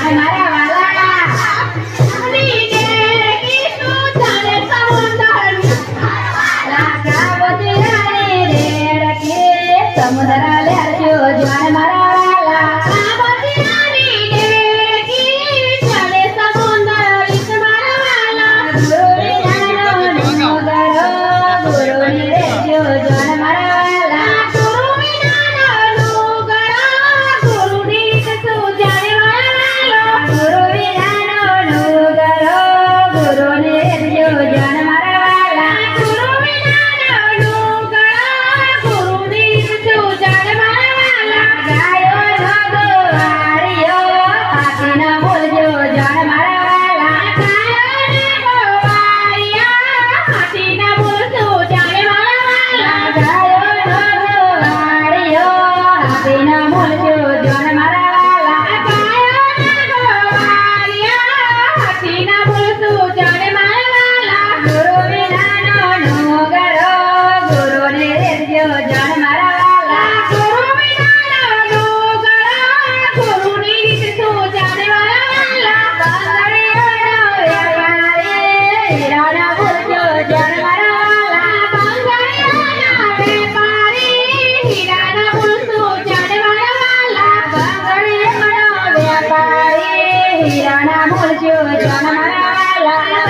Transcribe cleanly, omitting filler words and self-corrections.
જાણ મારા વાલા નીને કીધું ચાલે સમુદ્ર લાકા બતિરાની રેડ કે સમુદ્ર લેરજો જાણ મારા વાલા બતિરાની રેડ કે ચાલે સમુદ્ર લીસ મારા વાલા ગુરુ વિનાનો નગરો ગુરુ ની રેજો જાણ મારા વાલા ગુરુ વિનાનો નગરો ગુરુ ની શું જાણે વાલા ગુરુ વિનાનો નગરો ગુરુ ની રેજો જાણ મારા વાલા ગુરુ વિનાનો નગરો ગુરુ ની શું જાણે મારા વાલા ગાયો નગો વાળિયો આપીને બોલજો જાણ મારા વાલા ગાયો નગો વાળિયો આપીને બોલજો જાણે મારા વાલા ગાયો નગો વાળિયો આપીને બોલજો જાણ મારા વાલા ગાયો નગો વાળિયો આપીને બોલજો જાણે મારા વાલા ગુરુ વિનાનો નગરો ગુરુ ને રેજો જાણ મારા વાલા ગુરુ વિનાનો નગરો ગુરુ ની રીત શું જાણે મારા વાલા બંગડીઓનો વેપારી હીરાના બોલજો જાણ મારા વાલા બંગડીઓનો વેપારી હીરાના બોલજો જાણે મારા વાલા બંગડીઓનો વેપારી હીરાના બોલજો જાણ મારા વાલા